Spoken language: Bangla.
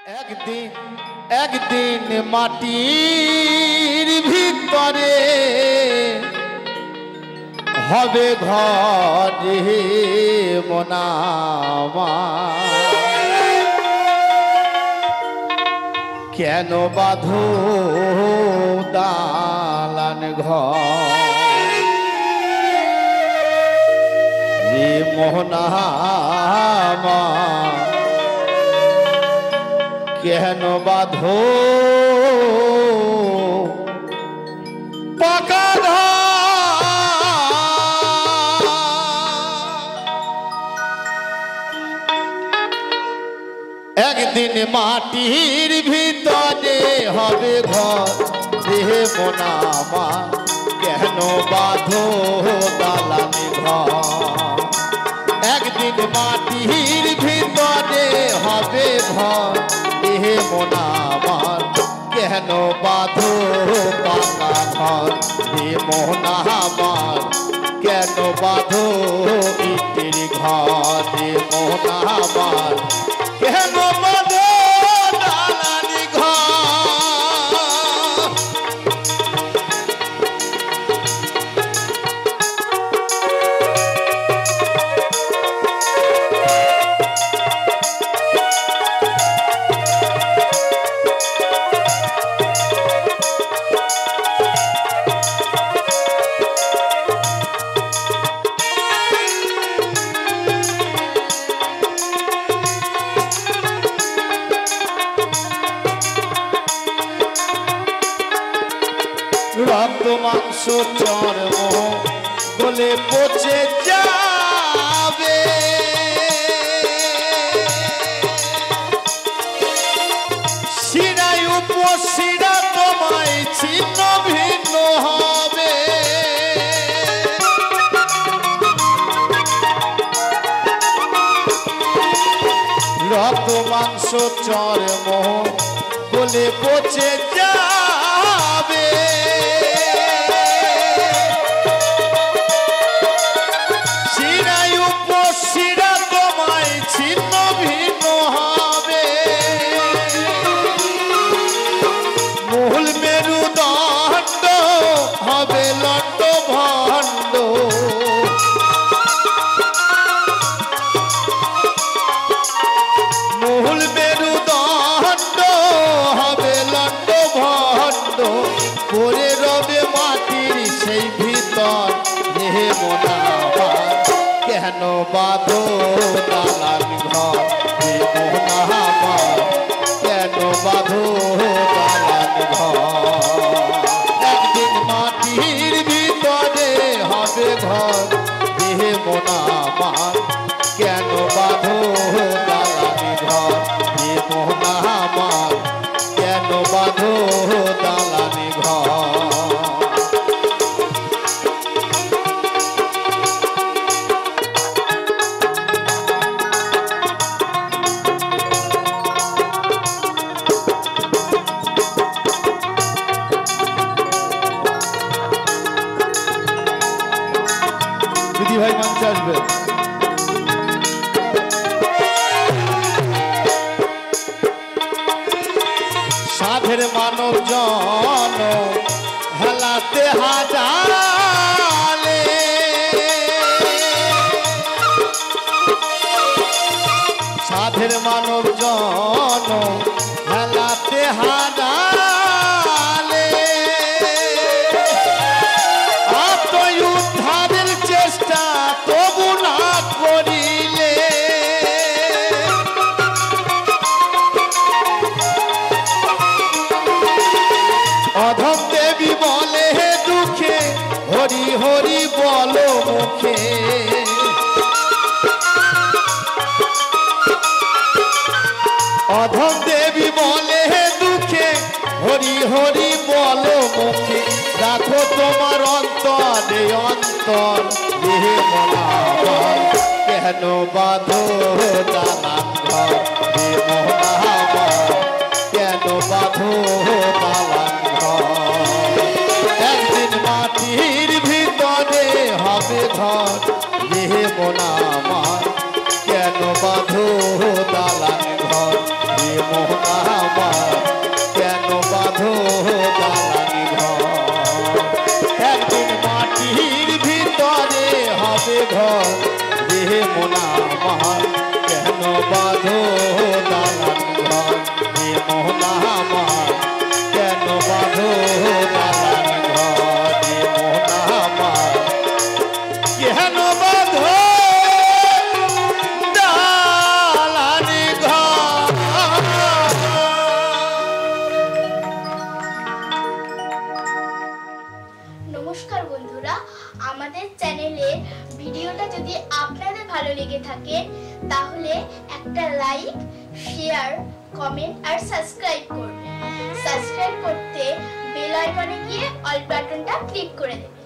একদিন একদিন মাটির ভিতরে হবে ঘর হে মনামা, কেন বাঁধো দালান ঘর রে মোহনামা, কেন বাঁধো পাকা একদিন মাটির ভিতরে হবে ঘর রে মোনামা, কেন বাঁধো দালানি ঘর একদিন মাটির ভিতরে হবে ঘর হে মোনামার, কেন বাঁধো পাকা ঘর হে মোনামার, কেন বাঁধো ইটের ঘর হে মোনামার, কেন বাঁধো দালানি ঘর। রক্ত মাংস চর্ম গলে পচে যাবে, শিরায় উপশিরা তোমায় ছিন্ন ভিন্ন হবে, রক্ত মাংস চর্ম গলে পচে যাবে, ছিন্ন ভিন্ন হবে, মূল মেরুদণ্ড হবে লণ্ড ভণ্ড, মূল মেরুদণ্ড হবে লণ্ড ভণ্ড, পরে রবে মাটির সেই ভিতর হে মোনামার, কেন বাঁধো দালান ঘর হে মোনামার, কেন বাঁধো দালান ঘর একদিন মাটির ভিতরে হবে ঘর হে মোনামার, কেন বাঁধো দালান ঘর হে মোনামার, কেন বাঁধো দালান ঘর। দিদি ভাই মঞ্চে আসবে। সাধের মানব জন হেলাতে হাজালে, সাধের মানব জন হেলাতে হাজালে, আত্মউদ্ধারের চেষ্টা তবু না করিলে, অধম দেবী বলে দুঃখে হরি হরি বলো মুখে, অধম দেবী বলে দুঃখে হরি হরি বলো মুখে, রাখো তোমার অন্তরে অন্তর হে মোনামার, কেন বাঁধো দালান ঘর হে মোনামার, কেন বাঁধো দালান ঘর একদিন মাটির ভিতরে হবে ঘর হে মোনামার, কেন বাঁধো দালান ঘর হে মোহন মোহনা আমার কেন বাঁধো দালানি ঘর একদিন মাটির ভিতরে হবে ঘর রে মোনা আমার কেন বাঁধো দালানি ঘর রে মোহনা আমার কেন বাঁধো দালানি ঘর রে মোহনা আমার কেন বাঁধো দালানি ঘর। নমস্কার বন্ধুরা, আমাদের চ্যানেলের ভিডিওটা যদি আপনাদের ভালো লেগে থাকে তাহলে একটা লাইক, শেয়ার, কমেন্ট আর সাবস্ক্রাইব করবেন। সাবস্ক্রাইব করতে বেল আইকনে গিয়ে অল বাটনটা ক্লিক করে দেবেন।